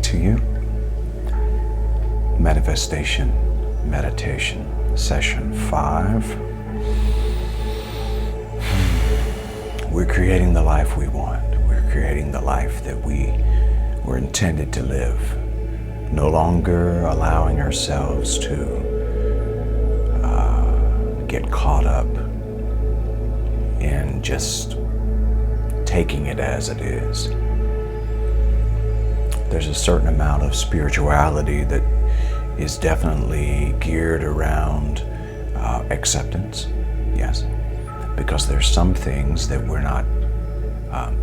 to you. Manifestation Meditation Session 5. We're creating the life we want. We're creating the life that we were intended to live. No longer allowing ourselves to get caught up in just taking it as it is. There's a certain amount of spirituality that is definitely geared around acceptance, yes, because there's some things that we're not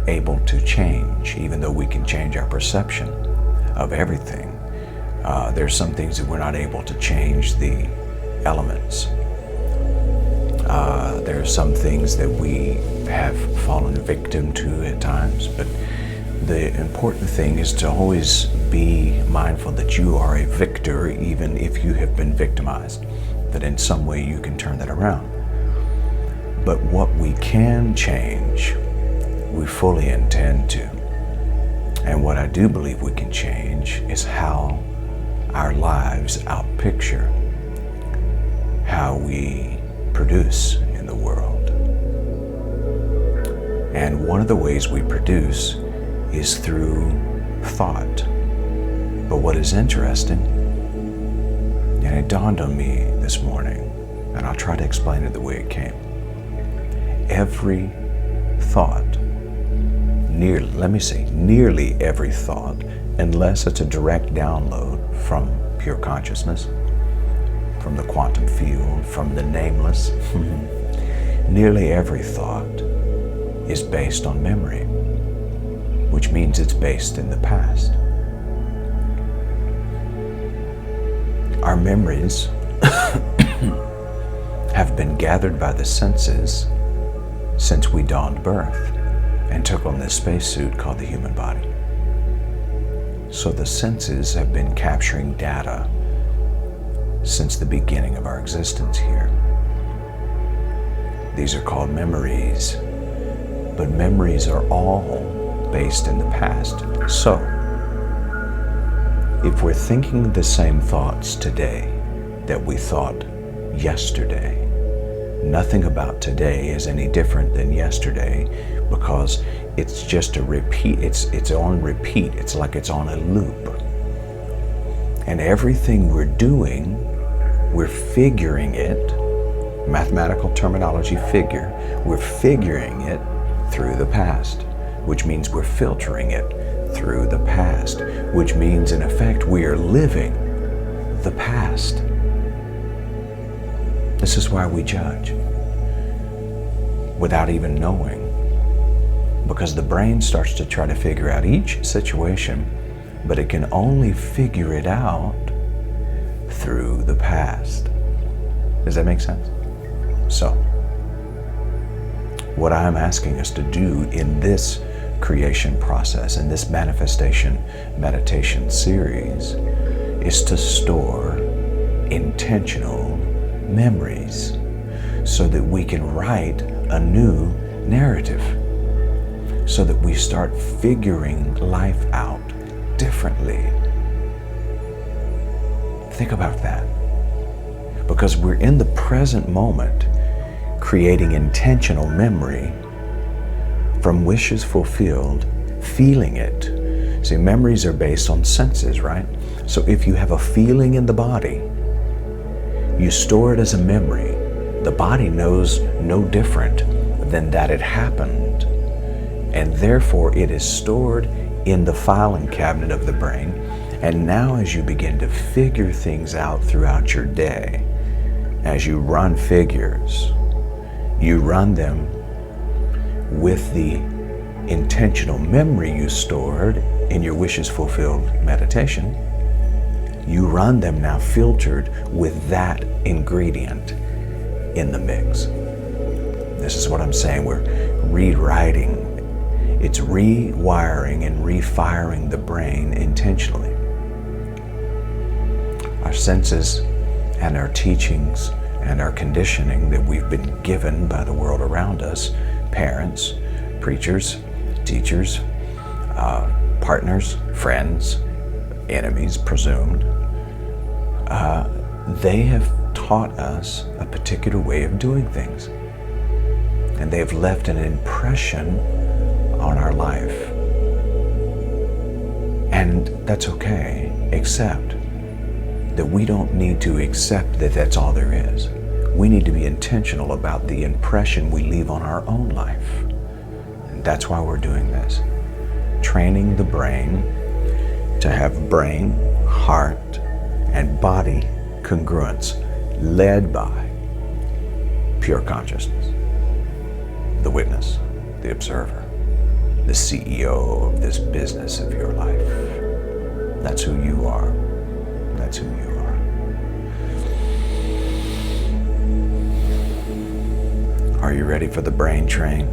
able to change, even though we can change our perception of everything. There's some things that we're not able to change the elements. There are some things that we have fallen victim to at times, but the important thing is to always be mindful that you are a victor, even if you have been victimized, that in some way you can turn that around. But what we can change, we fully intend to. And what I do believe we can change is how our lives outpicture how we produce in the world. And one of the ways we produce is through thought. But what is interesting, and it dawned on me this morning, and I'll try to explain it the way it came. Every thought, nearly every thought, unless it's a direct download from pure consciousness, from the quantum field, from the nameless, nearly every thought is based on memory, which means it's based in the past. Our memories have been gathered by the senses since we donned birth and took on this spacesuit called the human body. So the senses have been capturing data since the beginning of our existence here. These are called memories, but memories are all based in the past. So, if we're thinking the same thoughts today that we thought yesterday, nothing about today is any different than yesterday, because it's just a repeat. It's on repeat. It's like it's on a loop. And everything we're doing, we're figuring it, mathematical terminology, figure. We're figuring it through the past, which means we're filtering it through the past, which means in effect we are living the past. This is why we judge without even knowing, because the brain starts to try to figure out each situation, but it can only figure it out through the past. Does that make sense? So, what I'm asking us to do in this creation process, in this manifestation meditation series, is to store intentional memories so that we can write a new narrative, so that we start figuring life out differently. Think about that. Because we're in the present moment creating intentional memory from wishes fulfilled, feeling it. See, memories are based on senses, right? So if you have a feeling in the body, you store it as a memory. The body knows no different than that it happened. And therefore it is stored in the filing cabinet of the brain. And now as you begin to figure things out throughout your day, as you run figures, you run them with the intentional memory you stored in your wishes fulfilled meditation. You run them now filtered with that ingredient in the mix. This is what I'm saying. We're rewriting. It's rewiring and refiring the brain intentionally. Our senses and our teachings and our conditioning that we've been given by the world around us, parents, preachers, teachers, partners, friends, enemies presumed, they have taught us a particular way of doing things. And they have left an impression on our life. And that's okay, except that we don't need to accept that that's all there is. We need to be intentional about the impression we leave on our own life. And that's why we're doing this. Training the brain to have brain, heart, and body congruence led by pure consciousness, the witness, the observer, the CEO of this business of your life. That's who you are. That's who you are. Are you ready for the brain train?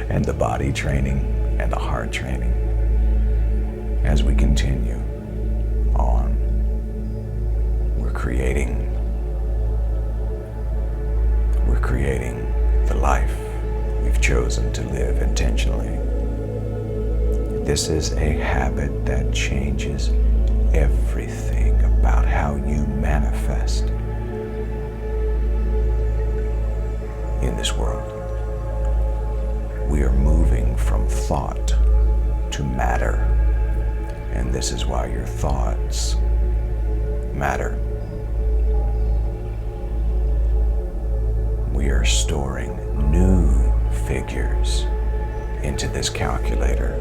And the body training and the heart training as we continue on? We're creating the life we've chosen to live intentionally. This is a habit that changes everything about how you manifest in this world. We are moving from thought to matter, and this is why your thoughts matter. We are storing new figures into this calculator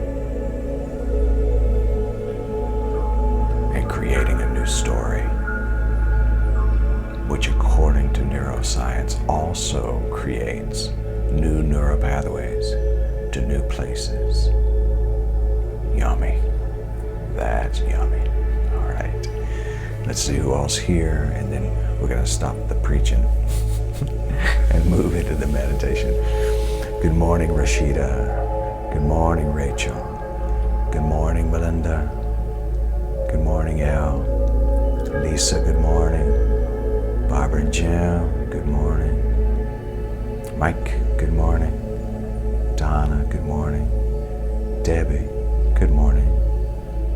and creating a new story, which according to neuroscience also creates new neural pathways to new places. Yummy. That's yummy. All right. Let's see who else here, and then we're going to stop the preaching and move into the meditation. Good morning, Rashida. Good morning, Rachel. Good morning, Melinda. Good morning, Al. Lisa, good morning. Barbara and Jim, good morning. Mike, good morning. Donna, good morning. Debbie, good morning.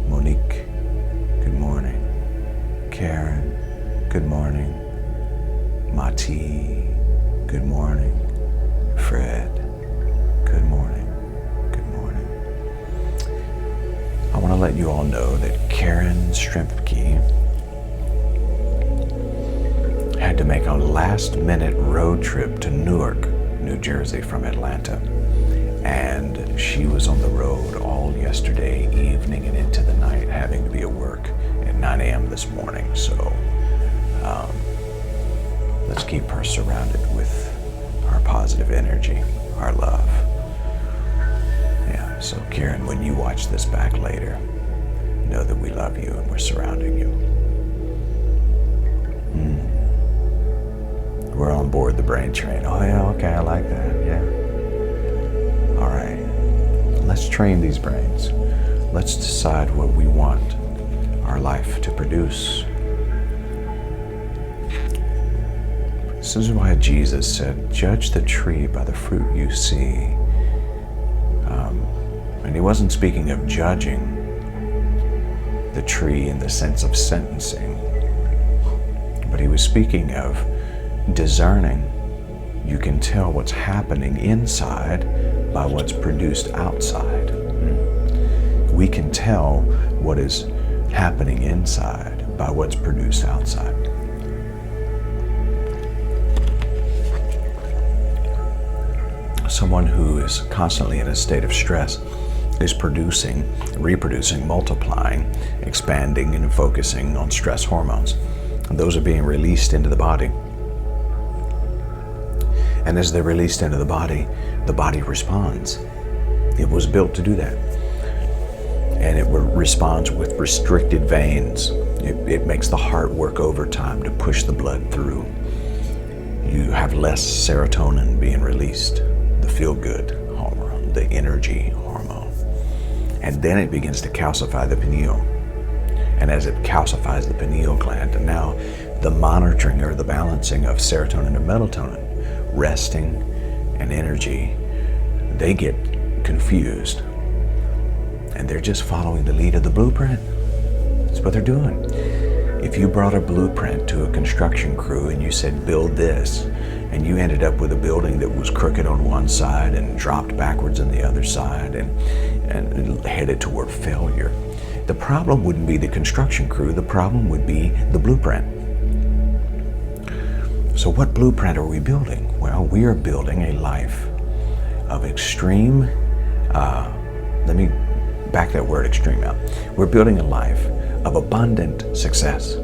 Monique, good morning. Karen, good morning. Mati, good morning. Fred, good morning. Good morning. I want to let you all know that Karen Strimpke had to make a last-minute road trip to Newark, New Jersey from Atlanta. And she was on the road all yesterday evening and into the night, having to be at work at 9 a.m. this morning. So let's keep her surrounded with our positive energy, our love. Yeah, so Karen, when you watch this back later, know that we love you and we're surrounding you. We're on board the brain train. Oh yeah, okay, I like that, yeah. All right, let's train these brains. Let's decide what we want our life to produce. This is why Jesus said, judge the tree by the fruit you see. And he wasn't speaking of judging the tree in the sense of sentencing, but he was speaking of discerning. You can tell what's happening inside by what's produced outside. We can tell what is happening inside by what's produced outside. Someone who is constantly in a state of stress is producing, reproducing, multiplying, expanding, and focusing on stress hormones. And those are being released into the body. And as they're released into the body responds. It was built to do that. And it responds with restricted veins. It makes the heart work overtime to push the blood through. You have less serotonin being released, the feel-good hormone, the energy hormone. And then it begins to calcify the pineal. And as it calcifies the pineal gland, and now the monitoring or the balancing of serotonin and melatonin, resting and energy, they get confused. and they're just following the lead of the blueprint. That's what they're doing. If you brought a blueprint to a construction crew and you said, build this, and you ended up with a building that was crooked on one side and dropped backwards on the other side and headed toward failure, the problem wouldn't be the construction crew, the problem would be the blueprint. So what blueprint are we building? Well, we are building a life of extreme, let me back that word extreme out. We're building a life of abundant success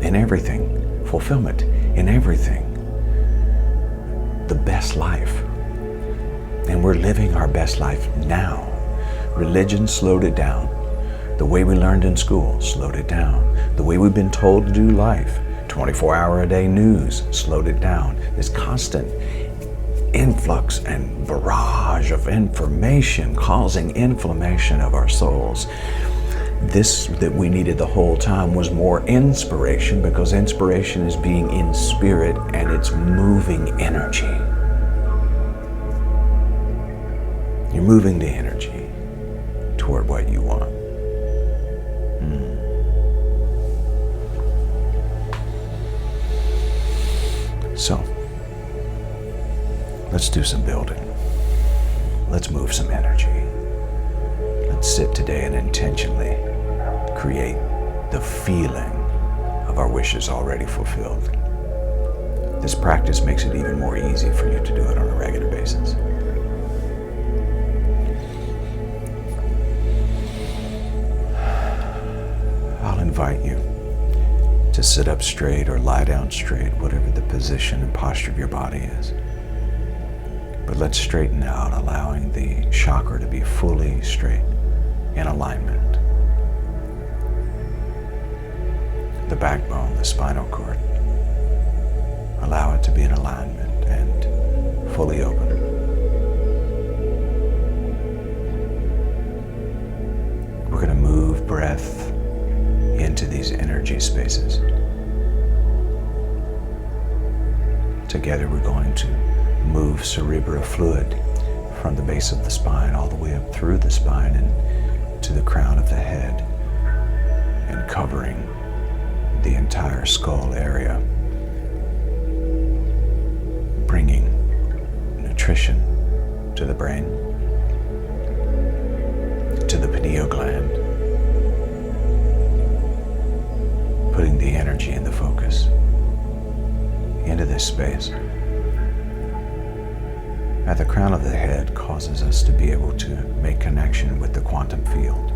in everything, fulfillment in everything, the best life. And we're living our best life now. Religion slowed it down. The way we learned in school slowed it down. The way we've been told to do life, 24-hour-a-day news, slowed it down. This constant influx and barrage of information causing inflammation of our souls. This that we needed the whole time was more inspiration, because inspiration is being in spirit and it's moving energy. You're moving the energy toward what you want. So, let's do some building. Let's move some energy. Let's sit today and intentionally create the feeling of our wishes already fulfilled. This practice makes it even more easy for you to do it on a regular basis. I'll invite you to sit up straight or lie down straight, whatever the position and posture of your body is. But let's straighten out, allowing the chakra to be fully straight, in alignment. The backbone, the spinal cord, allow it to be in alignment and fully open. We're going to move breath into these energy spaces. Together we're going to move cerebral fluid from the base of the spine all the way up through the spine and to the crown of the head, and covering the entire skull area, bringing nutrition to the brain, to the pineal gland, putting the energy and the focus into this space. At the crown of the head causes us to be able to make connection with the quantum field,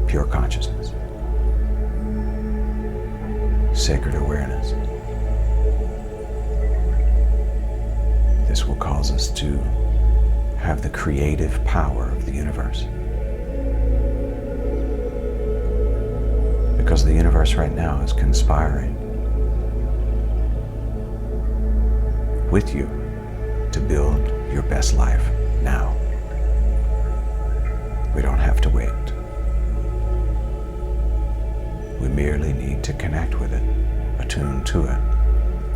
pure consciousness, sacred awareness. This will cause us to have the creative power of the universe. Because the universe right now is conspiring with you to build your best life now. We don't have to wait. We merely need to connect with it, attune to it,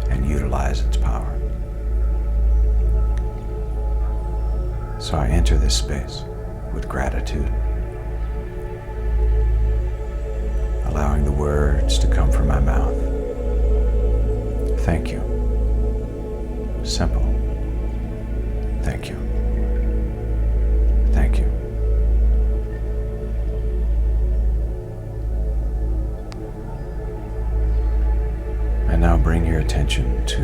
and utilize its power. So I enter this space with gratitude, allowing the words to come from my mouth. Thank you. Simple. Thank you. Thank you. And now bring your attention to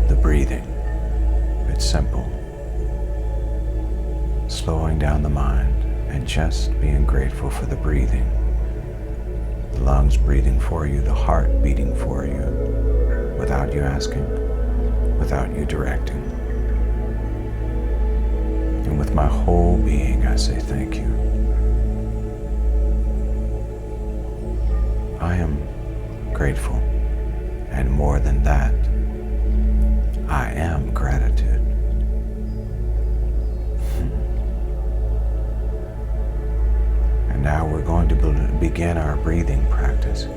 the breathing. It's simple. Slowing down the mind and just being grateful for the breathing. The lungs breathing for you, the heart beating for you, without you asking, without you directing. And with my whole being, I say thank you. I am grateful, and more than that, I am gratitude. And now we're going to begin our breathing practice.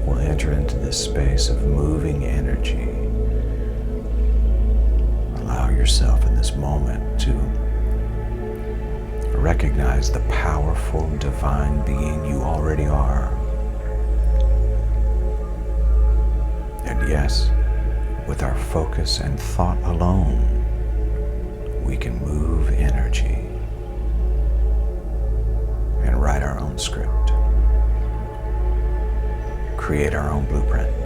We'll enter into this space of moving energy. Allow yourself in this moment to recognize the powerful divine being you already are. And yes, with our focus and thought alone, we can move energy and write our own script, create our own blueprint,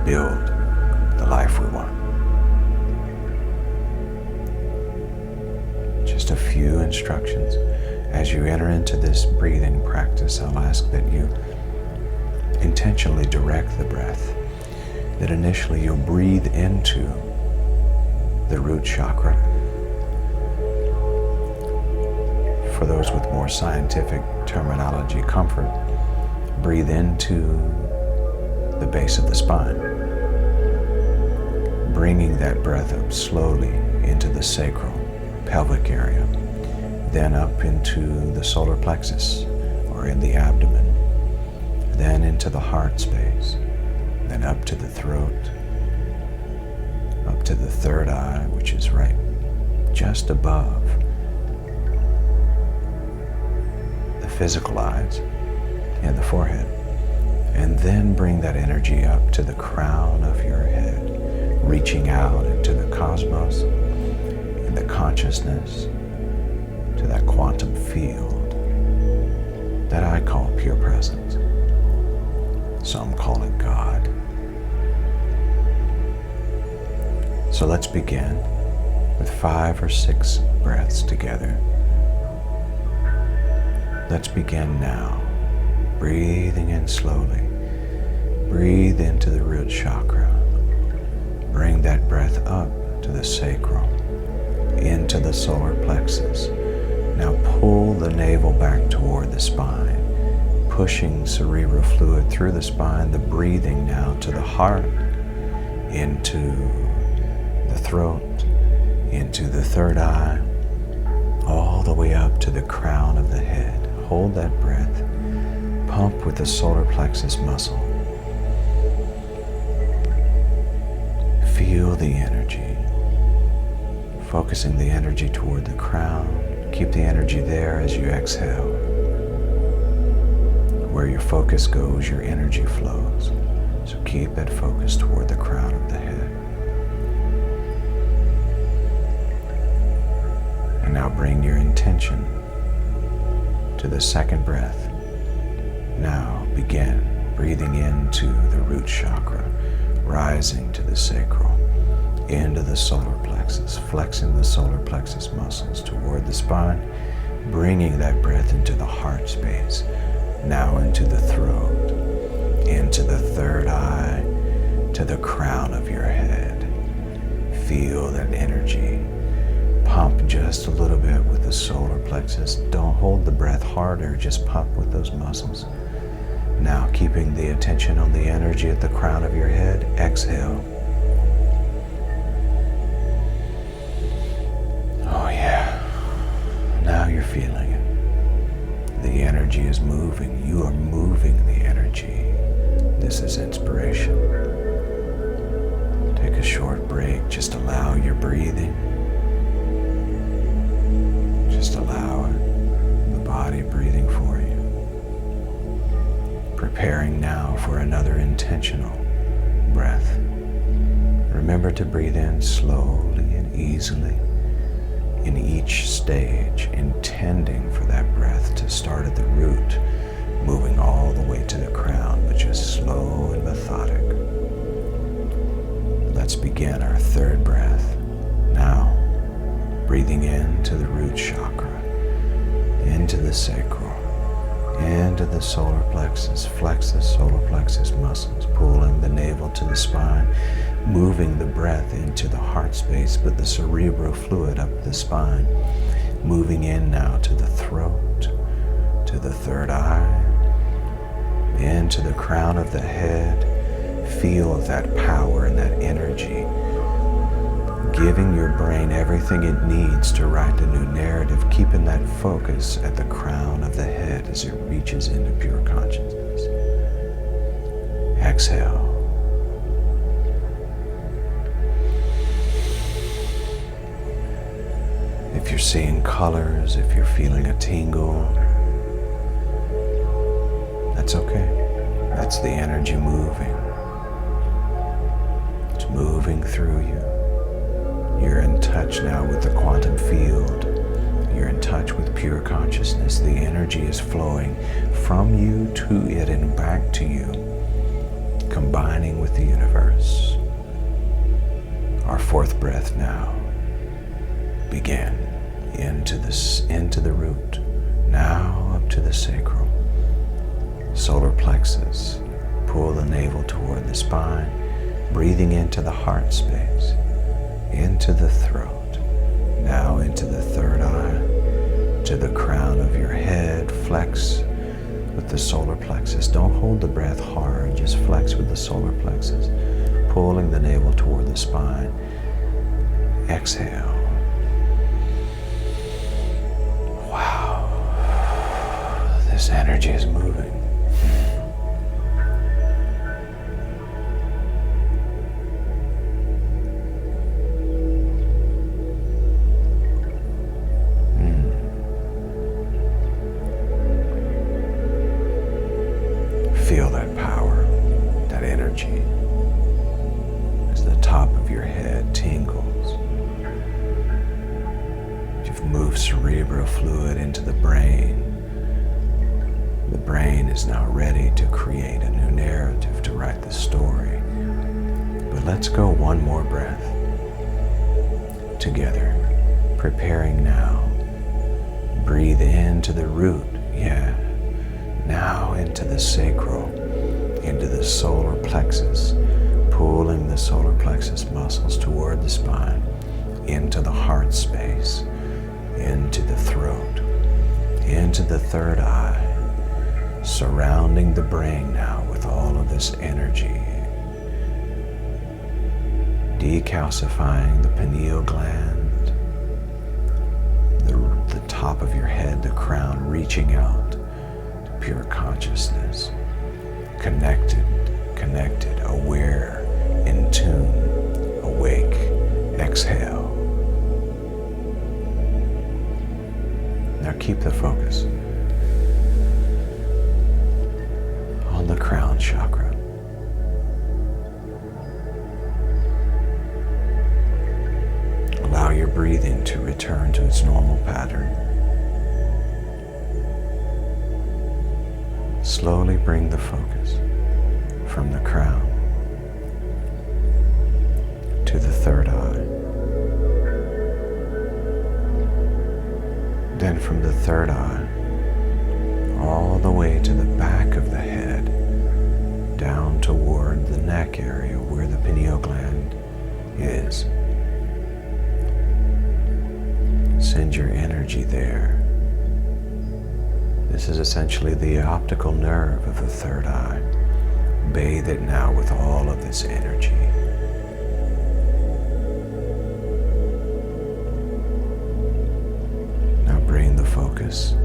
build the life we want. Just a few instructions. As you enter into this breathing practice, I'll ask that you intentionally direct the breath, that initially you'll breathe into the root chakra. For those with more scientific terminology comfort, breathe into the base of the spine, bringing that breath up slowly into the sacral, pelvic area, then up into the solar plexus or in the abdomen, then into the heart space, then up to the throat, up to the third eye, which is right just above the physical eyes and the forehead, and then bring that energy up to the crown of your head, reaching out into the cosmos and the consciousness, to that quantum field that I call pure presence. Some call it God. So let's begin with 5 or 6 breaths together. Let's begin now, breathing in slowly. Breathe into the root chakra. Bring that breath up to the sacral, into the solar plexus. Now pull the navel back toward the spine, pushing cerebral fluid through the spine, the breathing now to the heart, into the throat, into the third eye, all the way up to the crown of the head. Hold that breath. Pump with the solar plexus muscle. Feel the energy, focusing the energy toward the crown. Keep the energy there as you exhale. Where your focus goes, your energy flows. So keep that focus toward the crown of the head. And now bring your intention to the second breath. Now begin breathing into the root chakra, rising to the sacral, into the solar plexus, flexing the solar plexus muscles toward the spine, bringing that breath into the heart space, now into the throat, into the third eye, to the crown of your head. Feel that energy. Pump just a little bit with the solar plexus. Don't hold the breath harder, just pump with those muscles. Now keeping the attention on the energy at the crown of your head, exhale. Oh yeah, now you're feeling it. The energy is moving. You are moving the energy. This is inspiration. Take a short break. Just allow your breathing. Just allow it. The body breathing for you. Preparing now for another intentional breath. Remember to breathe in slowly and easily in each stage, intending for that breath to start at the root, moving all the way to the crown, but just slow and methodic. Let's begin our third breath. Now, breathing into the root chakra, into the sacral, into the solar plexus, flex the solar plexus muscles, pulling the navel to the spine, moving the breath into the heart space, but the cerebral fluid up the spine, moving in now to the throat, to the third eye, into the crown of the head. Feel that power and that energy, giving your brain everything it needs to write the new narrative, keeping that focus at the crown of the head as it reaches into pure consciousness. Exhale. If you're seeing colors, if you're feeling a tingle, that's okay. That's the energy moving. It's moving through you. You're in touch now with the quantum field. You're in touch with pure consciousness. The energy is flowing from you to it and back to you, combining with the universe. Our fourth breath now. Begin into the root, now up to the sacral, solar plexus. Pull the navel toward the spine, breathing into the heart space, into the throat, now into the third eye, to the crown of your head. Flex with the solar plexus. Don't hold the breath hard, just flex with the solar plexus, pulling the navel toward the spine. Exhale. Wow, this energy is moving. Feel that power, that energy, as the top of your head tingles. You've moved cerebral fluid into the brain. The brain is now ready to create a new narrative, to write the story. But let's go one more breath together, preparing now. Breathe into the root, yeah. Now into the sacral, into the solar plexus, pulling the solar plexus muscles toward the spine, into the heart space, into the throat, into the third eye, surrounding the brain now with all of this energy, decalcifying the pineal gland, the top of your head, the crown, reaching out to pure consciousness, connected, aware, in tune, awake. Exhale. Now keep the focus on the crown chakra. Allow your breathing to return to its normal pattern. Slowly bring the focus from the crown to the third eye. Then from the third eye, all the way to the back of the head, down toward the neck area where the pineal gland is. Send your energy there. This is essentially the optical nerve of the third eye. Bathe it now with all of this energy. Now bring the focus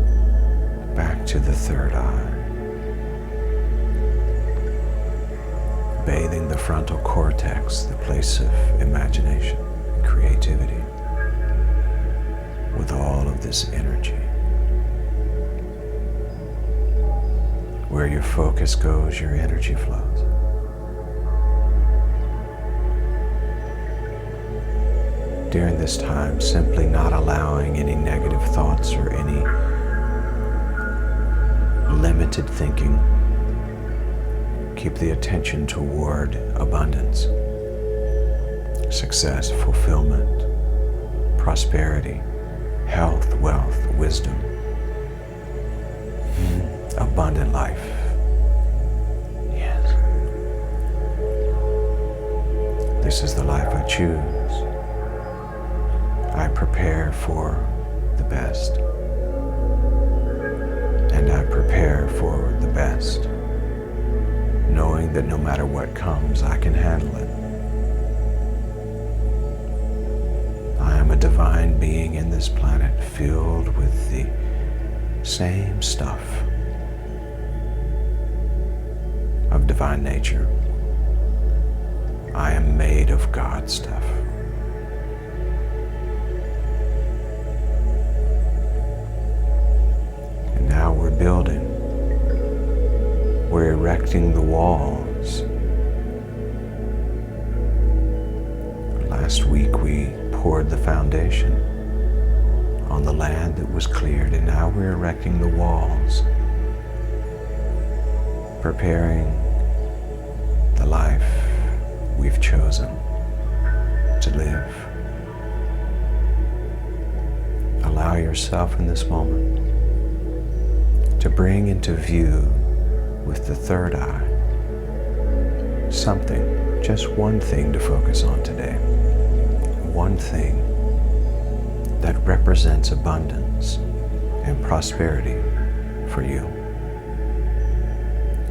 back to the third eye. Bathing the frontal cortex, the place of imagination and creativity, with all of this energy. Where your focus goes, your energy flows. During this time, simply not allowing any negative thoughts or any limited thinking. Keep the attention toward abundance, success, fulfillment, prosperity, health, wealth, wisdom, abundant life. Yes. This is the life I choose. I prepare for the best. And I prepare for the best, knowing that no matter what comes, I can handle it. I am a divine being in this planet filled with the same stuff of divine nature. I am made of God stuff. erecting the walls. Last week we poured the foundation on the land that was cleared, and now we're erecting the walls, preparing the life we've chosen to live. Allow yourself in this moment to bring into view with the third eye something, just one thing to focus on today. One thing that represents abundance and prosperity for you.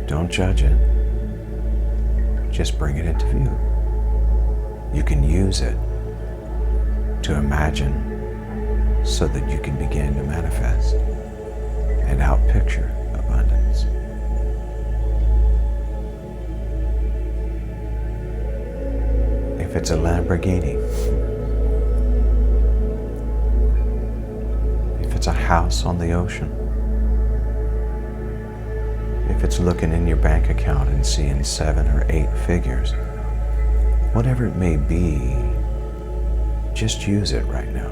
Don't judge it. Just bring it into view. You can use it to imagine so that you can begin to manifest and outpicture abundance. If it's a Lamborghini, if it's a house on the ocean, if it's looking in your bank account and seeing 7 or 8 figures, whatever it may be, just use it right now.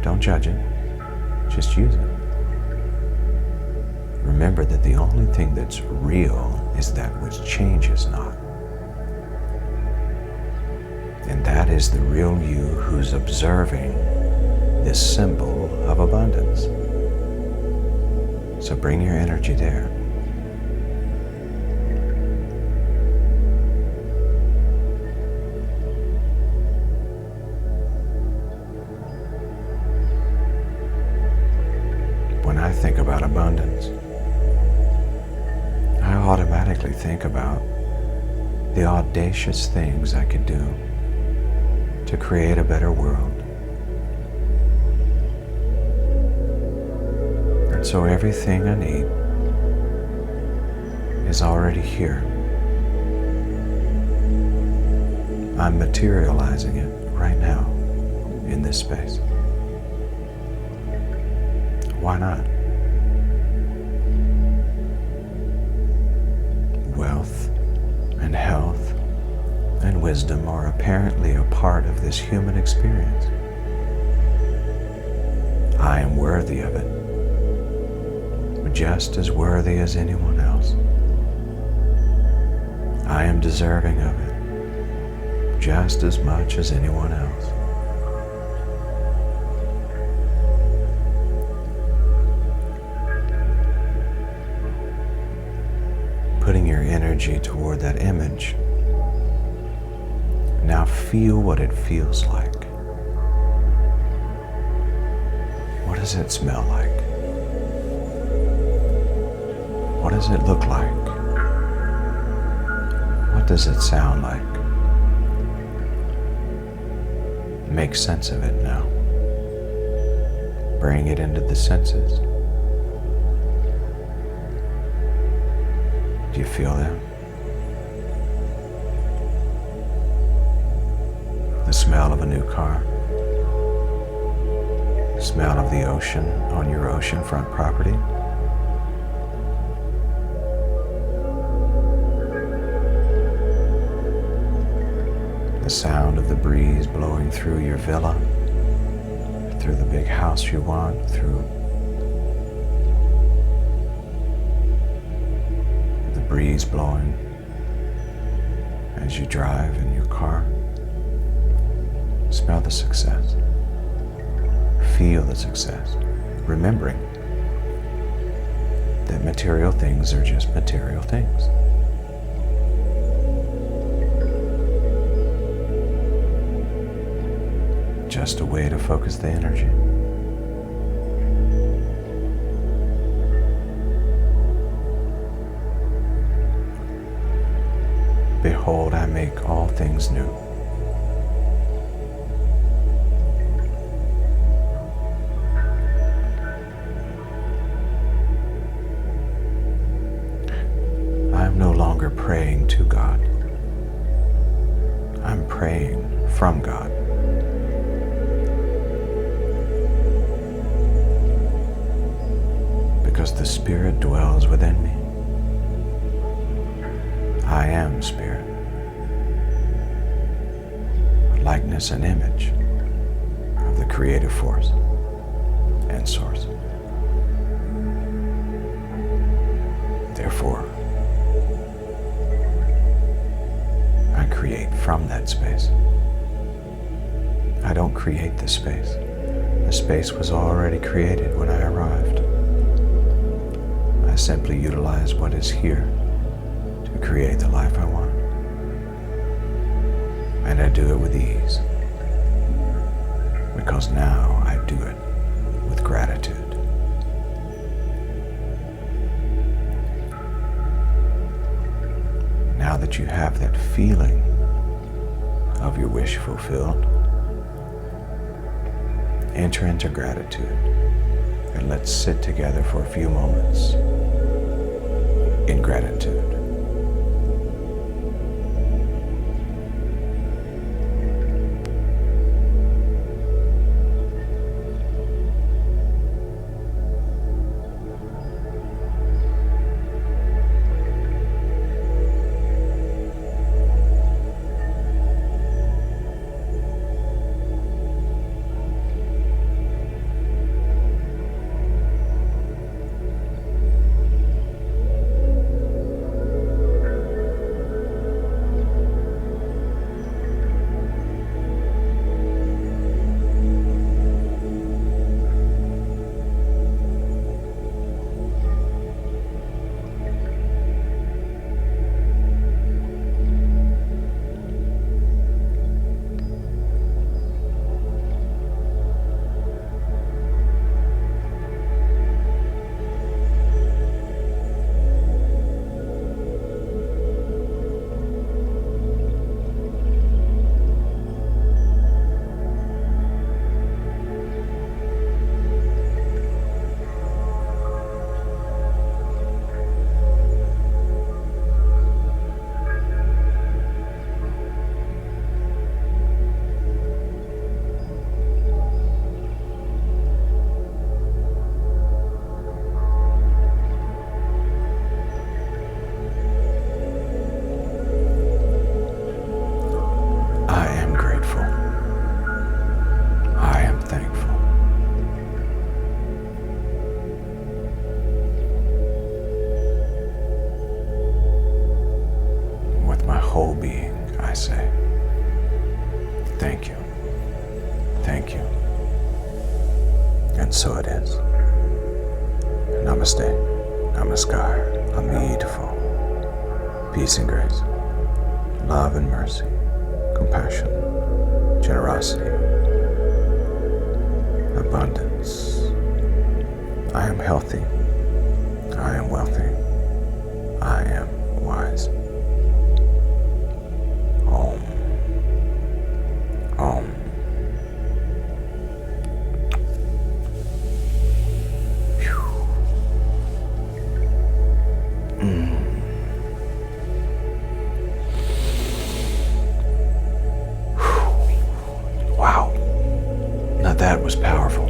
Don't judge it, just use it. Remember that the only thing that's real is that which changes not. And that is the real you who's observing this symbol of abundance. So bring your energy there. When I think about abundance, I automatically think about the audacious things I could do to create a better world. And so everything I need is already here. I'm materializing it right now in this space. Why not? Wealth and health and wisdom are apparently a part of this human experience. I am worthy of it, just as worthy as anyone else. I am deserving of it, just as much as anyone else. Putting your energy toward that image, now feel what it feels like. What does it smell like? What does it look like? What does it sound like? Make sense of it now. Bring it into the senses. Do you feel that? The smell of a new car. The smell of the ocean on your oceanfront property. The sound of the breeze blowing through your villa, through the big house you want, through the breeze blowing as you drive in your car. Smell the success. Feel the success. Remembering that material things are just material things. Just a way to focus the energy. Behold, I make all things new. I'm no longer praying to God. I'm praying from God. Because the Spirit dwells within me. I am spirit, a likeness and image of the creative force and source. Therefore, I create from that space. I don't create the space. The space was already created when I arrived. I simply utilize what is here to create the life I want. And I do it with ease, because now I do it with gratitude. Now that you have that feeling of your wish fulfilled, enter into gratitude, and let's sit together for a few moments in gratitude. Whole being, I say, thank you, thank you. And so it is. Namaste, namaskar, amidful. Peace and grace, love and mercy, compassion, generosity, abundance. I am healthy, I am wealthy, I am wise. Om. Om. Wow. Now that was powerful.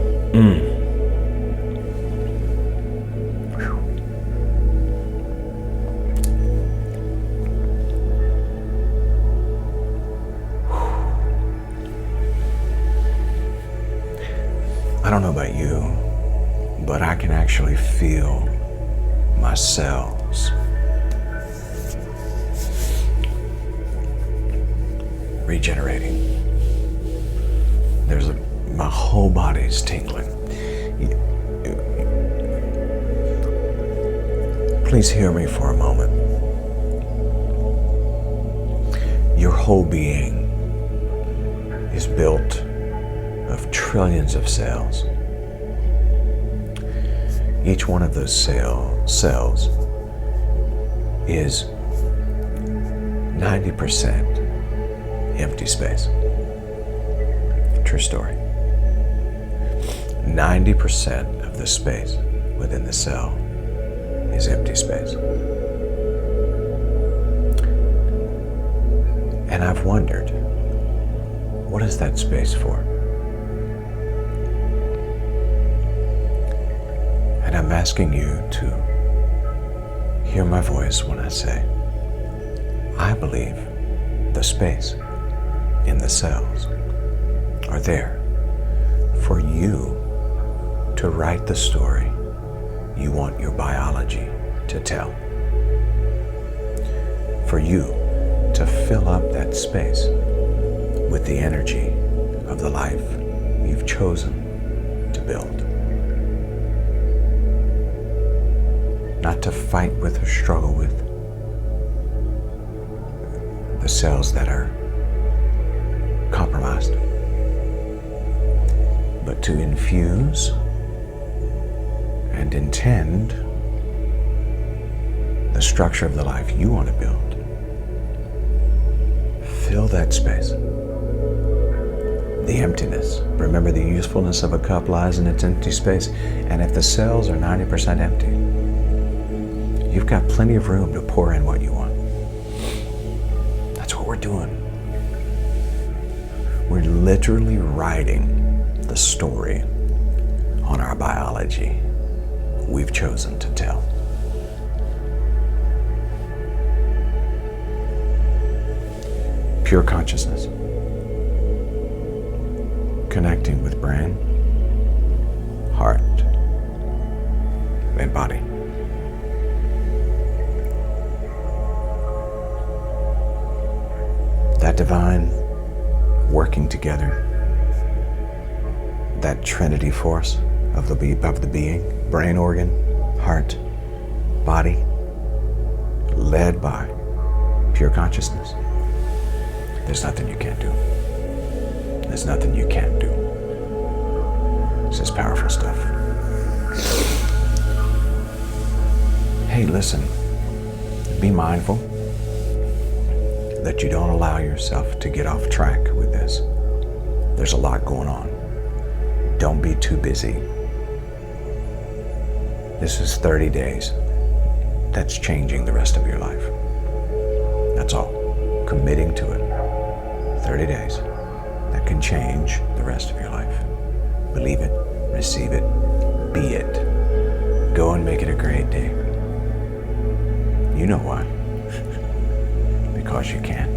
I don't know about you, but I can actually feel my cells regenerating. My whole body's tingling. Please hear me for a moment. Your whole being is built of trillions of cells. Each one of those cells is 90% empty space. True story. 90% of the space within the cell is empty space. And I've wondered, what is that space for? And I'm asking you to hear my voice when I say, I believe the space in the cells are there for you to write the story you want your biology to tell. For you to fill up that space with the energy of the life you've chosen to build. Not to fight with or struggle with the cells that are compromised, but to infuse and intend the structure of the life you want to build. Fill that space. The emptiness. Remember, the usefulness of a cup lies in its empty space. And if the cells are 90% empty, you've got plenty of room to pour in what you want. That's what we're doing. We're literally writing the story on our biology we've chosen to tell. Pure consciousness. Connecting with brain, heart, and body. That divine working together, that trinity force of the being, brain organ, heart, body, led by pure consciousness. There's nothing you can't do. There's nothing you can't do. This is powerful stuff. Hey, listen, be mindful that you don't allow yourself to get off track with this. There's a lot going on. Don't be too busy. This is 30 days. That's changing the rest of your life. That's all. Committing to it. 30 days. That can change the rest of your life. Believe it, receive it, be it. Go and make it a great day. You know why. Because you can.